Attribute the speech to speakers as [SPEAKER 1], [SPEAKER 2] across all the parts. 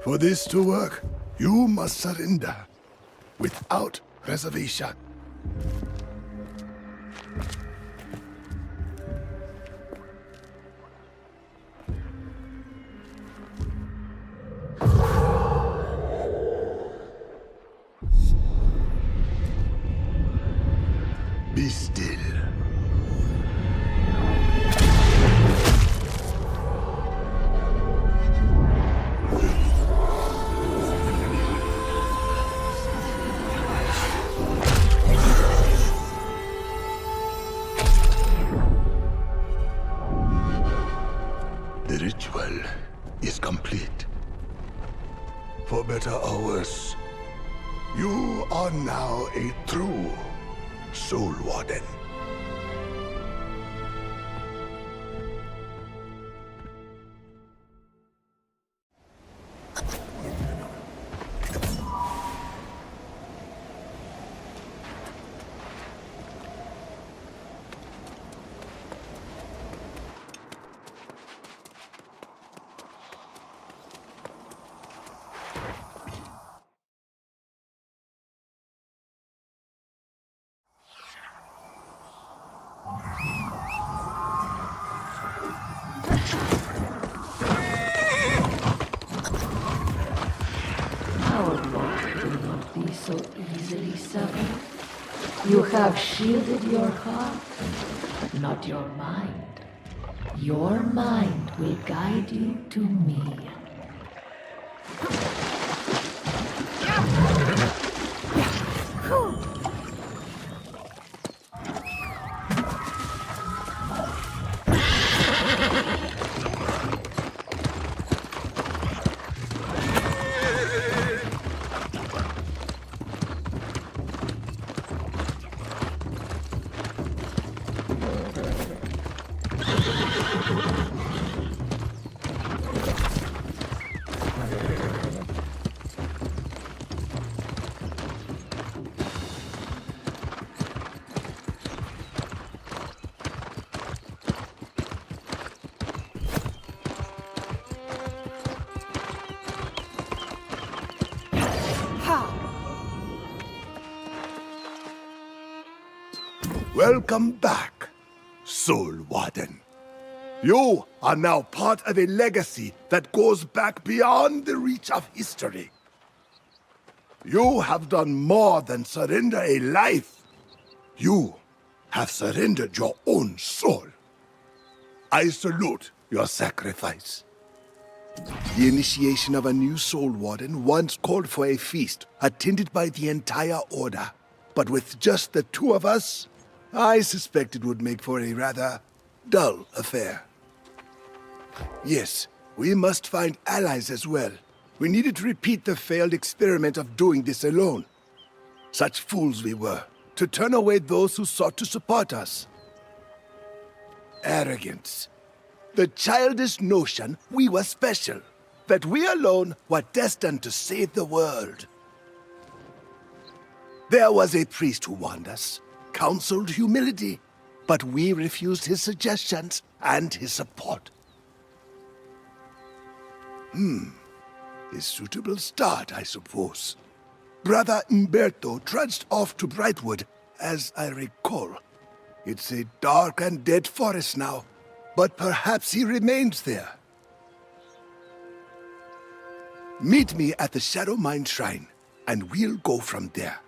[SPEAKER 1] For this to work, you must surrender without reservation. Be still. The ritual is complete. For better or worse, you are now a true Soul Warden.
[SPEAKER 2] Be so easily severed. You have shielded your heart, but not your mind. Your mind will guide you to me. Welcome back, Soul Warden. You are now part of a legacy that goes back beyond the reach of history. You have done more than surrender a life. You have surrendered your own soul. I salute your sacrifice. The initiation of a new Soul Warden once called for a feast attended by the entire Order. But with just the two of us, I suspect it would make for a rather dull affair. Yes, we must find allies as well. We needed to repeat the failed experiment of doing this alone. Such fools we were, to turn away those who sought to support us. Arrogance. The childish notion we were special, that we alone were destined to save the world. There was a priest who warned us, counseled humility, but we refused his suggestions and his support. A suitable start, I suppose. Brother Umberto trudged off to Brightwood, as I recall. It's a dark and dead forest now, but perhaps he remains there. Meet me at the Shadow Mine Shrine, and we'll go from there.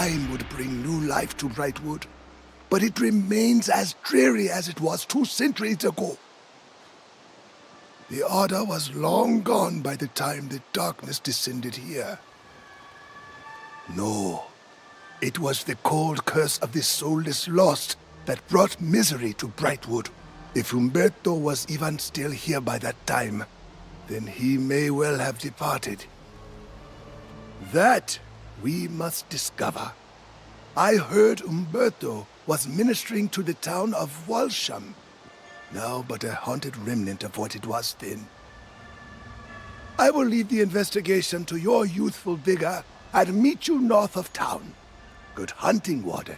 [SPEAKER 1] time would bring new life to Brightwood, but it remains as dreary as it was 2 centuries ago. The Order was long gone by the time the darkness descended here. No, it was the cold curse of the soulless lost that brought misery to Brightwood. If Umberto was even still here by that time, then he may well have departed. That we must discover. I heard Umberto was ministering to the town of Walsham, now but a haunted remnant of what it was then. I will leave the investigation to your youthful vigor and meet you north of town. Good hunting, Warden.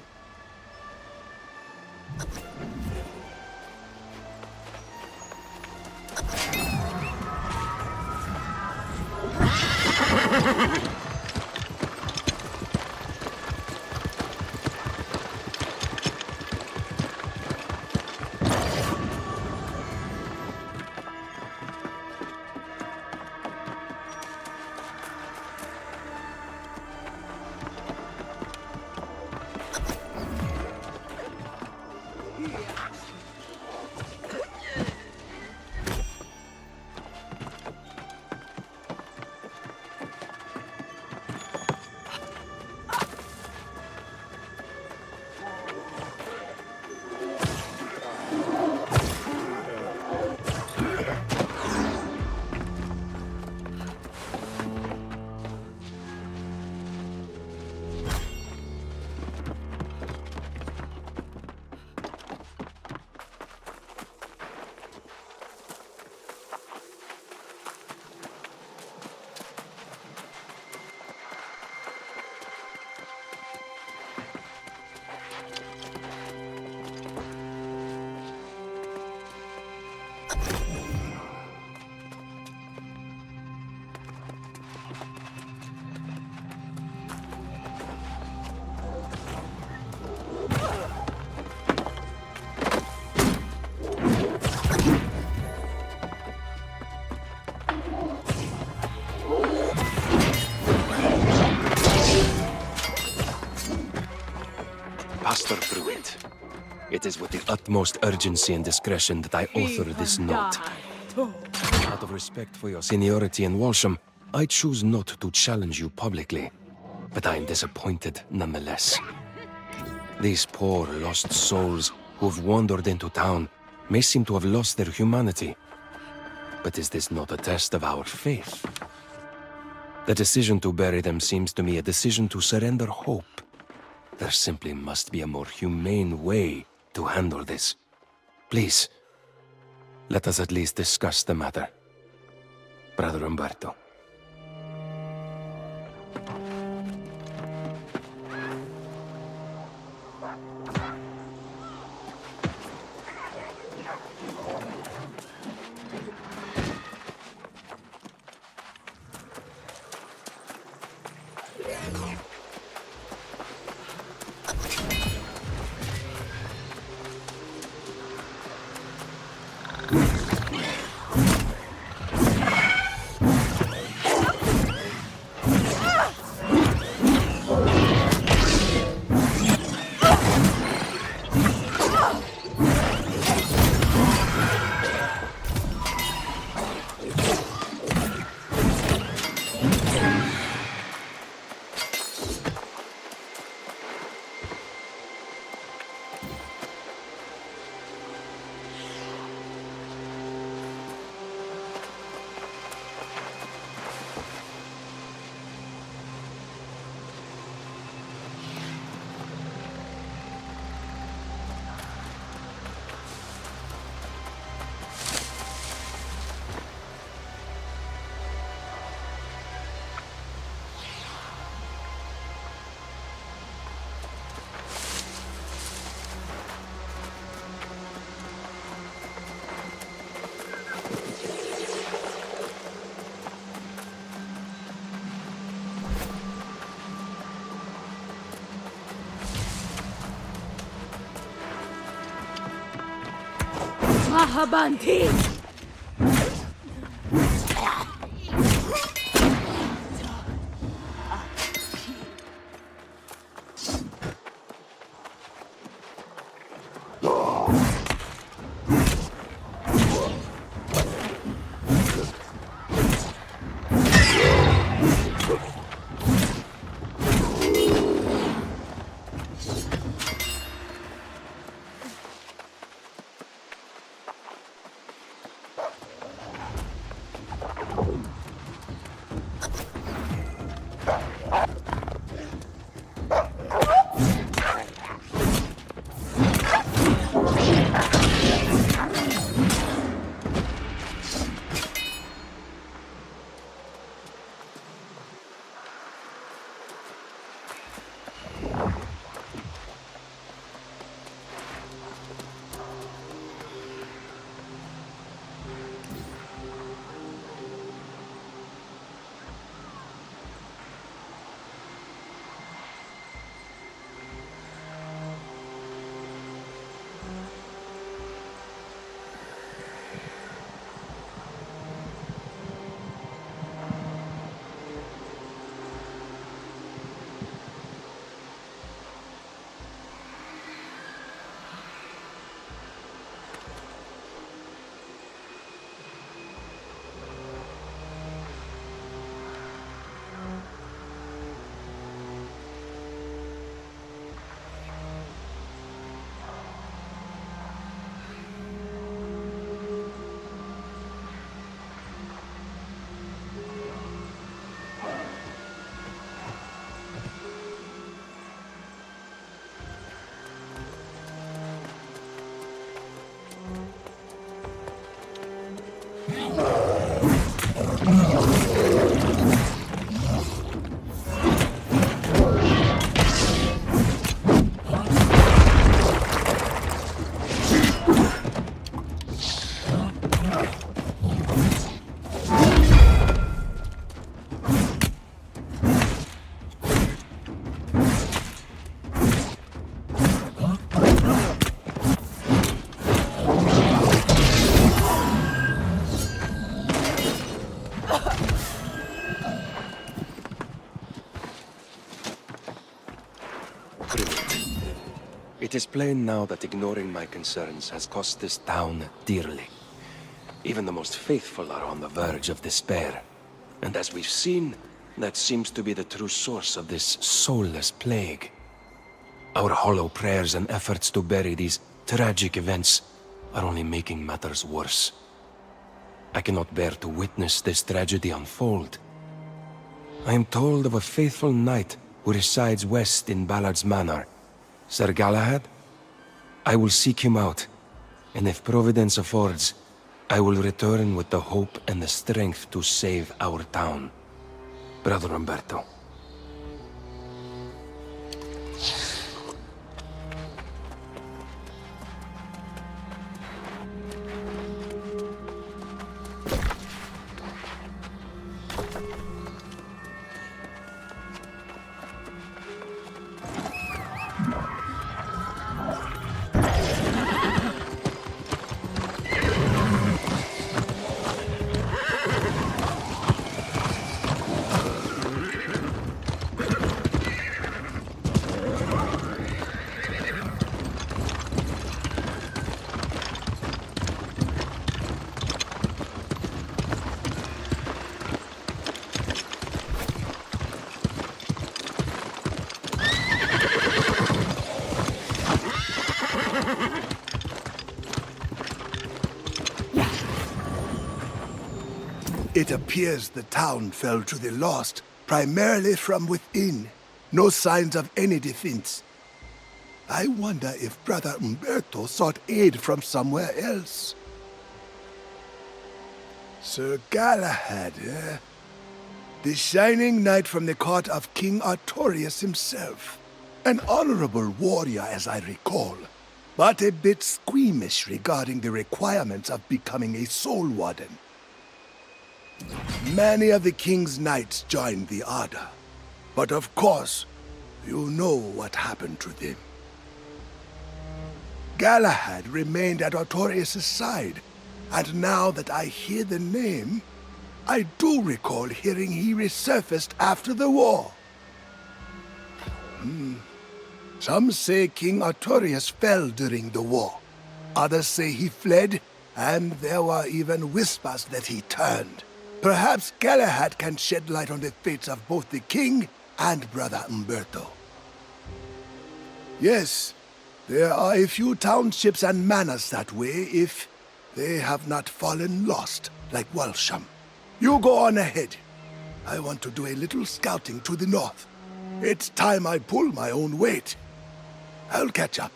[SPEAKER 3] Pastor Pruitt, it is with the utmost urgency and discretion that I author this note. Out of respect for your seniority in Walsham, I choose not to challenge you publicly, but I am disappointed nonetheless. These poor lost souls who've wandered into town may seem to have lost their humanity, but is this not a test of our faith? The decision to bury them seems to me a decision to surrender hope. There simply must be a more humane way to handle this. Please, let us at least discuss the matter. Brother Umberto.
[SPEAKER 4] Mahabanti!
[SPEAKER 3] It is plain now that ignoring my concerns has cost this town dearly. Even the most faithful are on the verge of despair. And as we've seen, that seems to be the true source of this soulless plague. Our hollow prayers and efforts to bury these tragic events are only making matters worse. I cannot bear to witness this tragedy unfold. I am told of a faithful knight who resides west in Ballard's Manor. Sir Galahad? I will seek him out, and if Providence affords, I will return with the hope and the strength to save our town. Brother Umberto.
[SPEAKER 1] It appears the town fell to the lost, primarily from within. No signs of any defense. I wonder if Brother Umberto sought aid from somewhere else. Sir Galahad, eh? The shining knight from the court of King Artorius himself. An honorable warrior, as I recall, but a bit squeamish regarding the requirements of becoming a soul warden. Many of the king's knights joined the Order, but of course, you know what happened to them. Galahad remained at Artorius' side, and now that I hear the name, I do recall hearing he resurfaced after the war. Some say King Artorius fell during the war. Others say he fled, and there were even whispers that he turned. Perhaps Galahad can shed light on the fates of both the king and Brother Umberto. Yes, there are a few townships and manors that way if they have not fallen lost, like Walsham. You go on ahead. I want to do a little scouting to the north. It's time I pull my own weight. I'll catch up.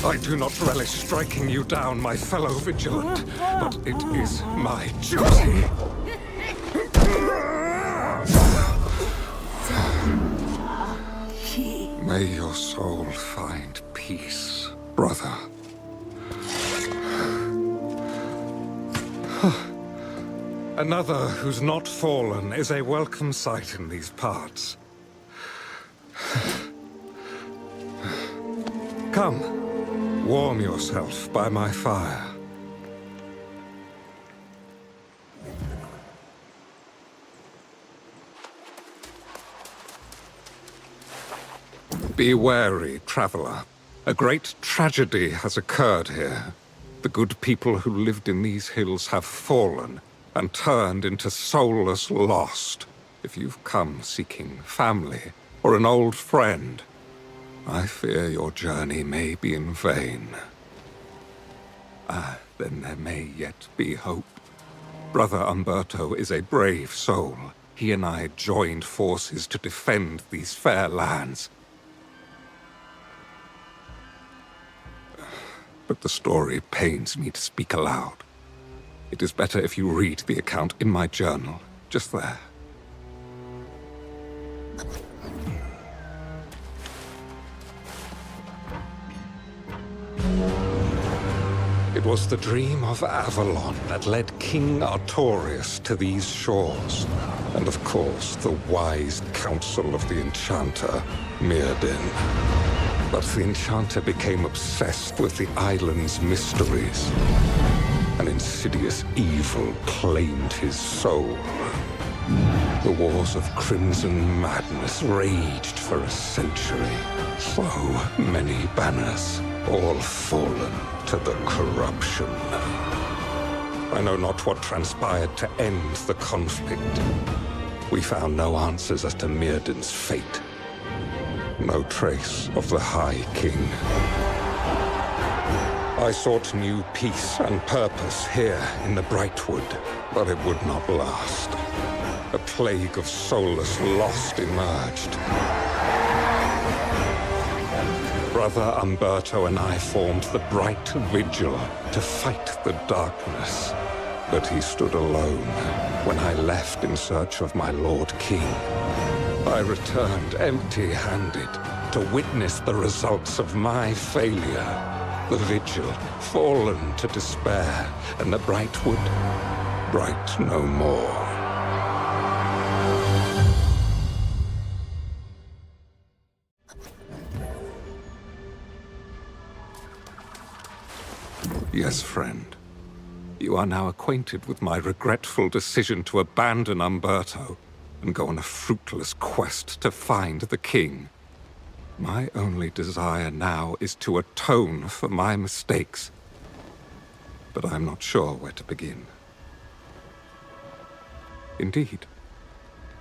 [SPEAKER 4] I do not relish striking you down, my fellow vigilant, but it is my duty. May your soul find peace, brother. Another who's not fallen is a welcome sight in these parts. Come, warm yourself by my fire. Be wary, traveler. A great tragedy has occurred here. The good people who lived in these hills have fallen and turned into soulless lost. If you've come seeking family or an old friend, I fear your journey may be in vain. Then there may yet be hope. Brother Umberto is a brave soul. He and I joined forces to defend these fair lands. But the story pains me to speak aloud. It is better if you read the account in my journal, just there. It was the dream of Avalon that led King Artorius to these shores. And of course, the wise counsel of the enchanter, Mirrodin. But the enchanter became obsessed with the island's mysteries. An insidious evil claimed his soul. The wars of Crimson Madness raged for a century. So many banners, all fallen to the corruption. I know not what transpired to end the conflict. We found no answers as to Mirrodin's fate. No trace of the High King. I sought new peace and purpose here in the Brightwood, but it would not last. A plague of soulless lost emerged. Brother Umberto and I formed the Bright Vigil to fight the darkness. But he stood alone when I left in search of my Lord King. I returned empty-handed to witness the results of my failure. The Vigil fallen to despair, and the Brightwood bright no more. Yes, friend. You are now acquainted with my regretful decision to abandon Umberto and go on a fruitless quest to find the king. My only desire now is to atone for my mistakes, but I'm not sure where to begin. Indeed,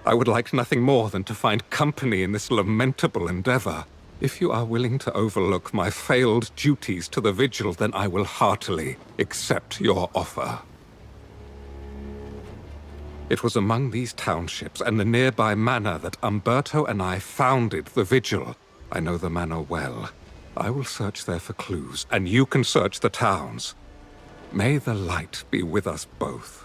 [SPEAKER 4] I would like nothing more than to find company in this lamentable endeavor. If you are willing to overlook my failed duties to the Vigil, then I will heartily accept your offer. It was among these townships and the nearby manor that Umberto and I founded the Vigil. I know the manor well. I will search there for clues, and you can search the towns. May the light be with us both.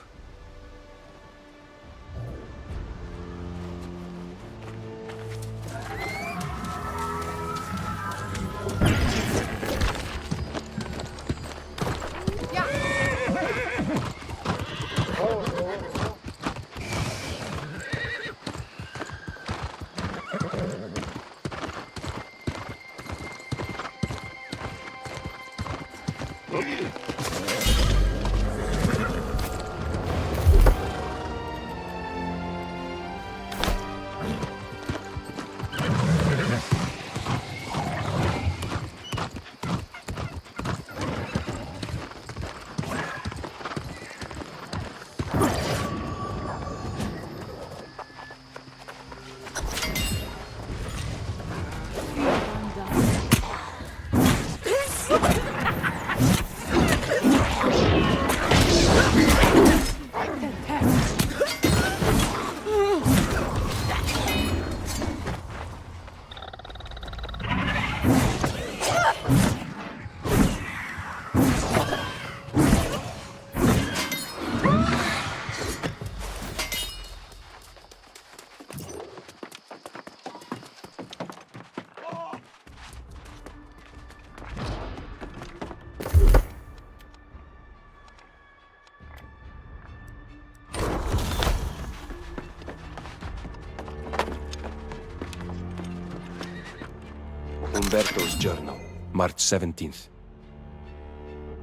[SPEAKER 3] Umberto's journal, March 17th.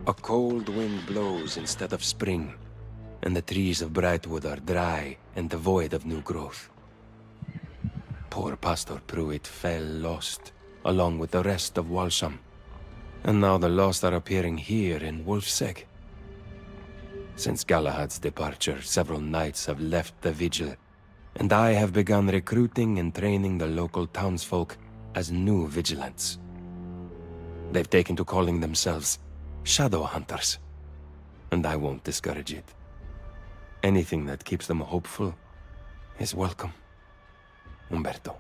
[SPEAKER 3] A cold wind blows instead of spring, and the trees of Brightwood are dry and devoid of new growth. Poor Pastor Pruitt fell lost along with the rest of Walsham. And now the lost are appearing here in Wolfseg. Since Galahad's departure, several knights have left the vigil, and I have begun recruiting and training the local townsfolk as new vigilants. They've taken to calling themselves shadow hunters, and I won't discourage it. Anything that keeps them hopeful is welcome. Umberto.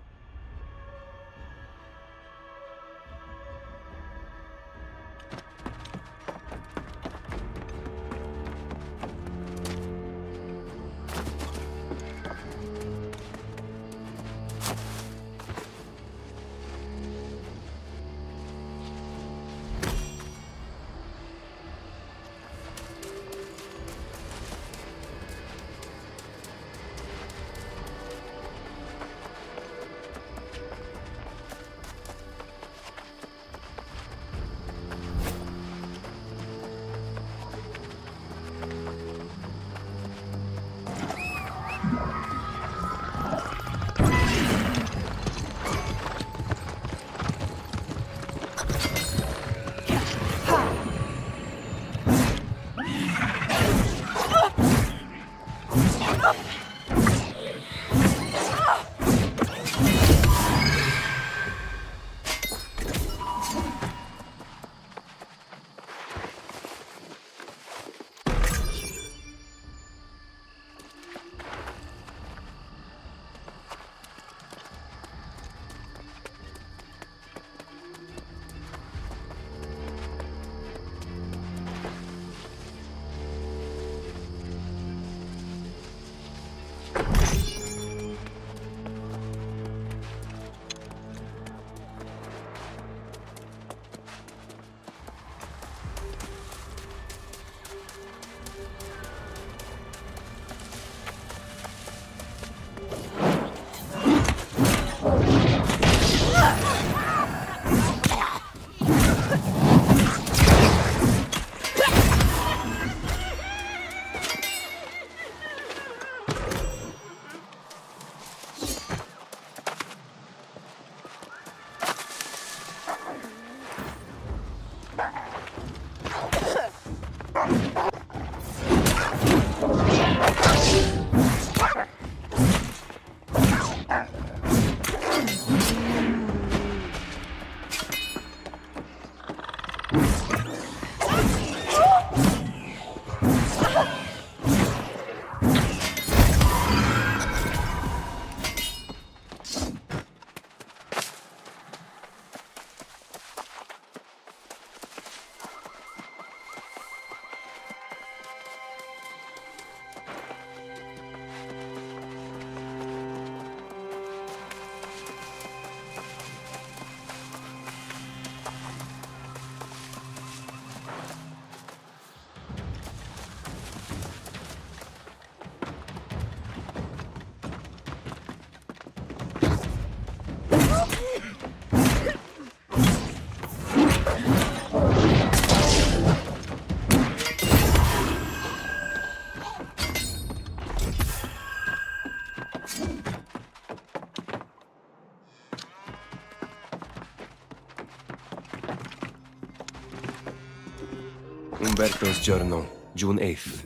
[SPEAKER 3] Umberto's journal, June 8th.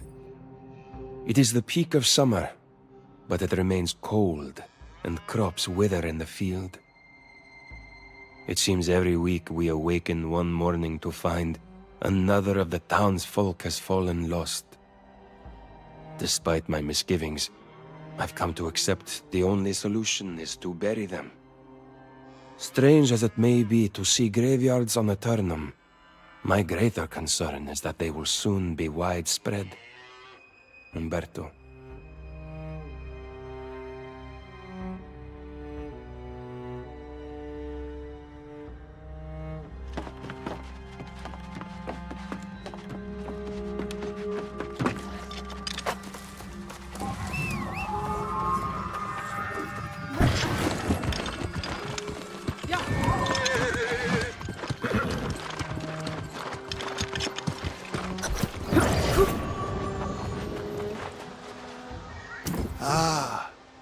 [SPEAKER 3] It is the peak of summer, but it remains cold, and crops wither in the field. It seems every week we awaken one morning to find another of the townsfolk has fallen lost. Despite my misgivings, I've come to accept the only solution is to bury them. Strange as it may be to see graveyards on Aeternum, my greater concern is that they will soon be widespread. Umberto.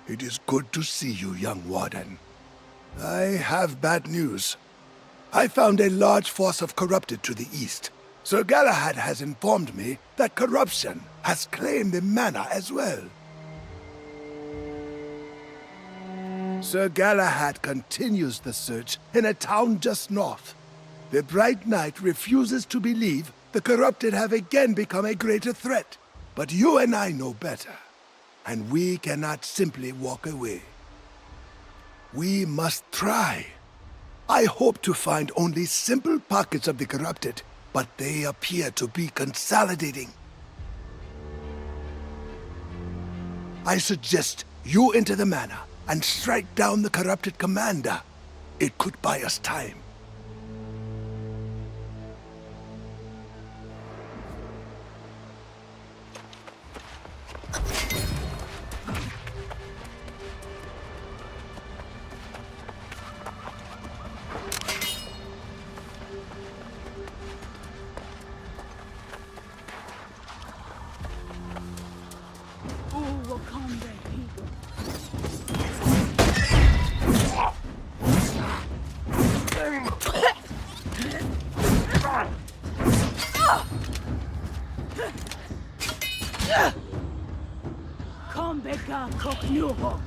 [SPEAKER 1] It is good to see you, young warden. I have bad news. I found a large force of corrupted to the east. Sir Galahad has informed me that corruption has claimed the manor as well. Sir Galahad continues the search in a town just north. The Bright Knight refuses to believe the corrupted have again become a greater threat. But you and I know better, and we cannot simply walk away. We must try. I hope to find only simple pockets of the corrupted, but they appear to be consolidating. I suggest you enter the manor and strike down the corrupted commander. It could buy us time.
[SPEAKER 5] Kombeka koknyuho.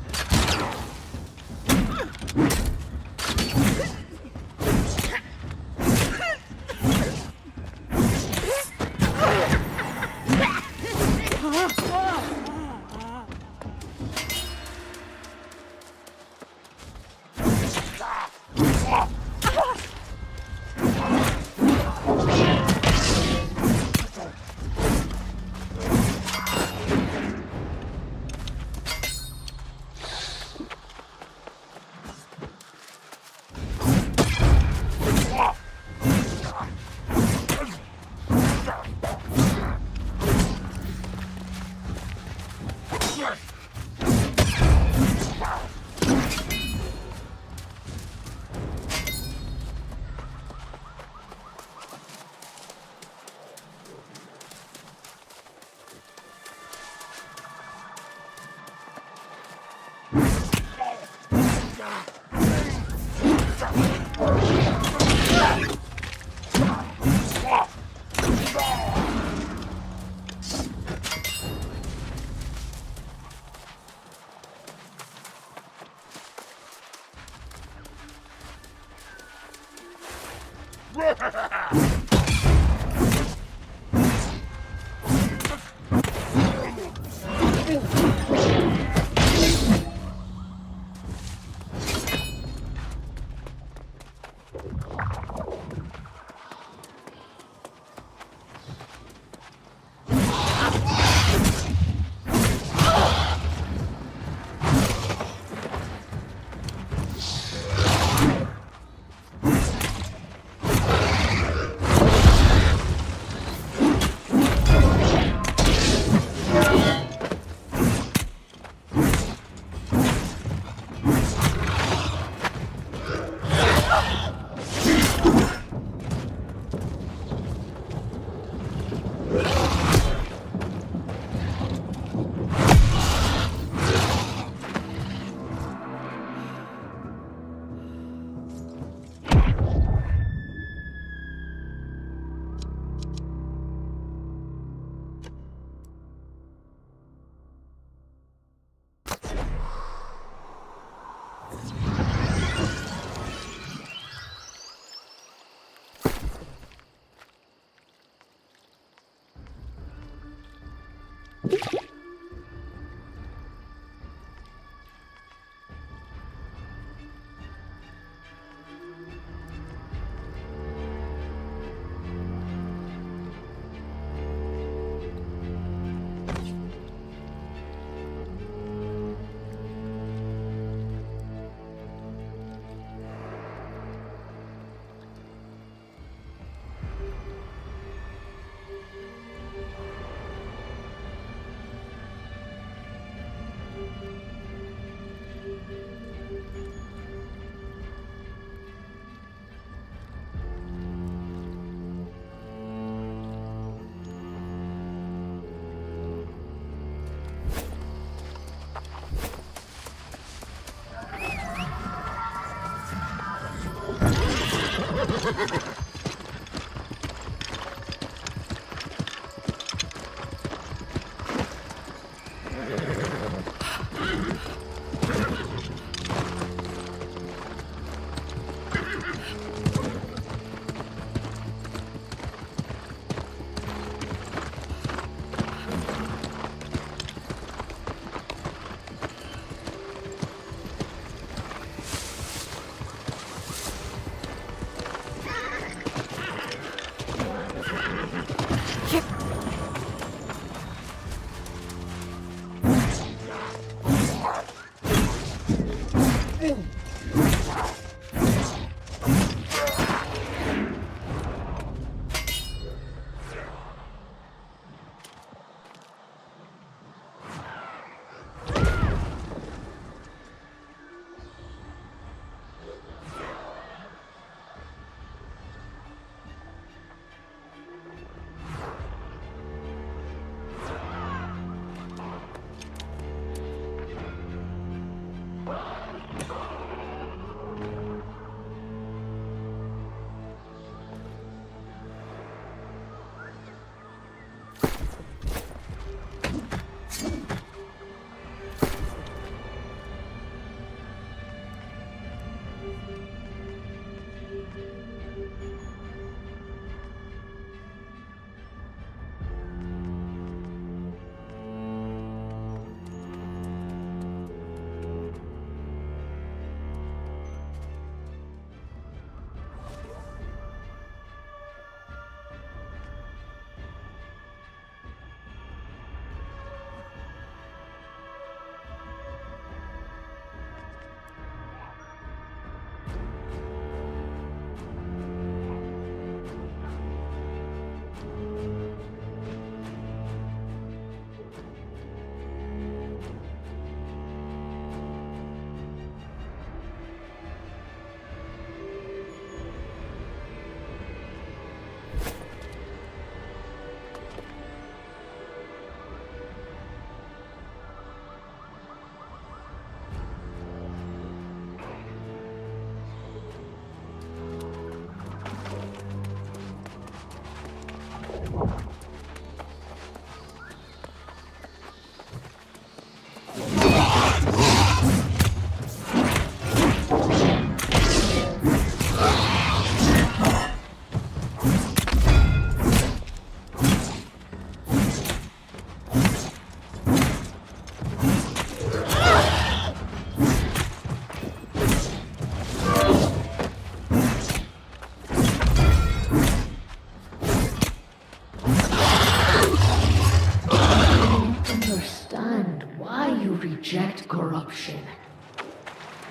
[SPEAKER 6] Understand why you reject corruption.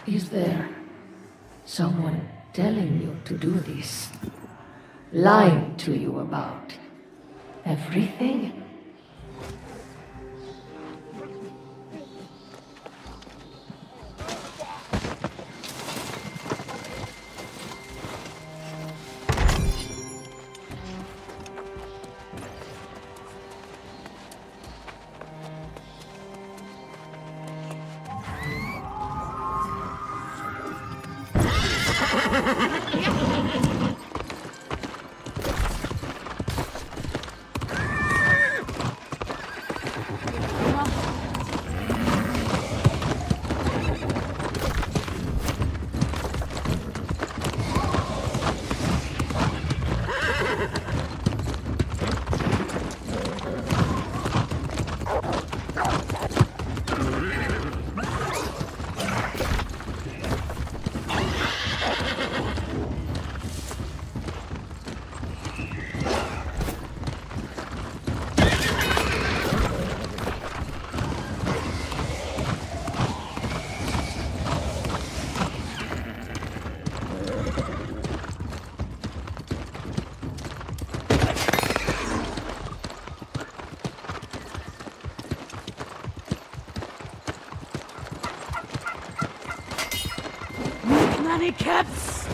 [SPEAKER 6] Is there someone telling you to do this? Lying to you about everything?
[SPEAKER 5] Many caps!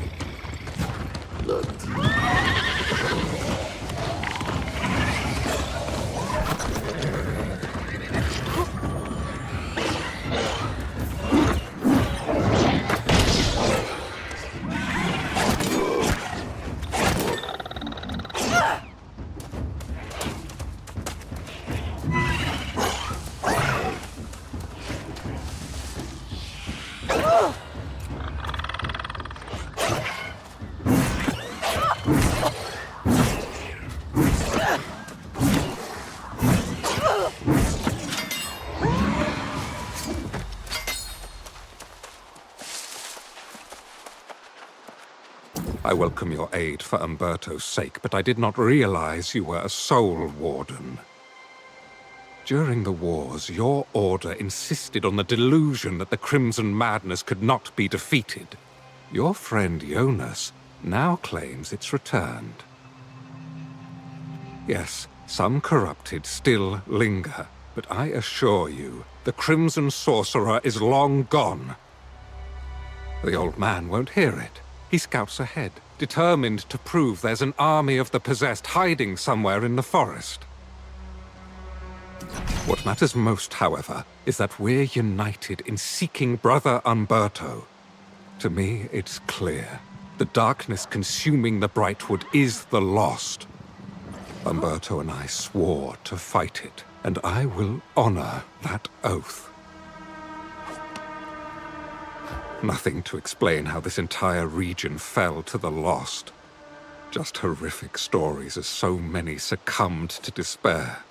[SPEAKER 4] I welcome your aid for Umberto's sake, but I did not realize you were a soul warden. During the wars, your order insisted on the delusion that the Crimson Madness could not be defeated. Your friend Jonas now claims it's returned. Yes, some corrupted still linger, but I assure you, the Crimson Sorcerer is long gone. The old man won't hear it. He scouts ahead, determined to prove there's an army of the possessed hiding somewhere in the forest. What matters most, however, is that we're united in seeking Brother Umberto. To me, it's clear. The darkness consuming the Brightwood is the lost. Umberto and I swore to fight it, and I will honor that oath. Nothing to explain how this entire region fell to the lost. Just horrific stories as so many succumbed to despair.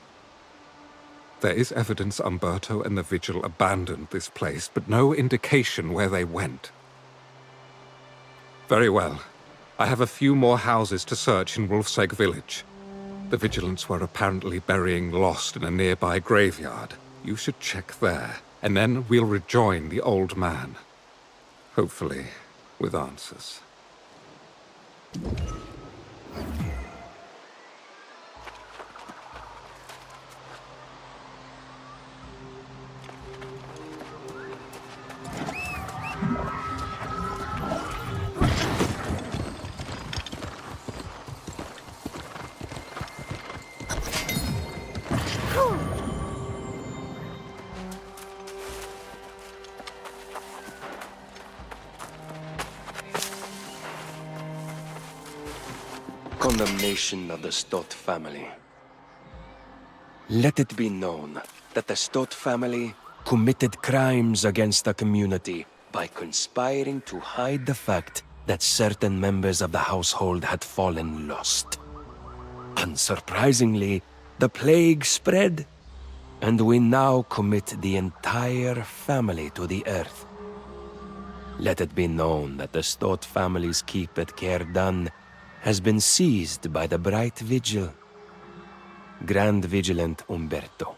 [SPEAKER 4] There is evidence Umberto and the Vigil abandoned this place, but no indication where they went. Very well. I have a few more houses to search in Wolfsegg village. The Vigilants were apparently burying Lost in a nearby graveyard. You should check there, and then we'll rejoin the old man. Hopefully, with answers.
[SPEAKER 3] Condemnation of the Stott family. Let it be known that the Stott family committed crimes against the community by conspiring to hide the fact that certain members of the household had fallen lost. Unsurprisingly, the plague spread, and we now commit the entire family to the earth. Let it be known that the Stott family's keep at Cairdan has been seized by the Bright Vigil. Grand Vigilant Umberto.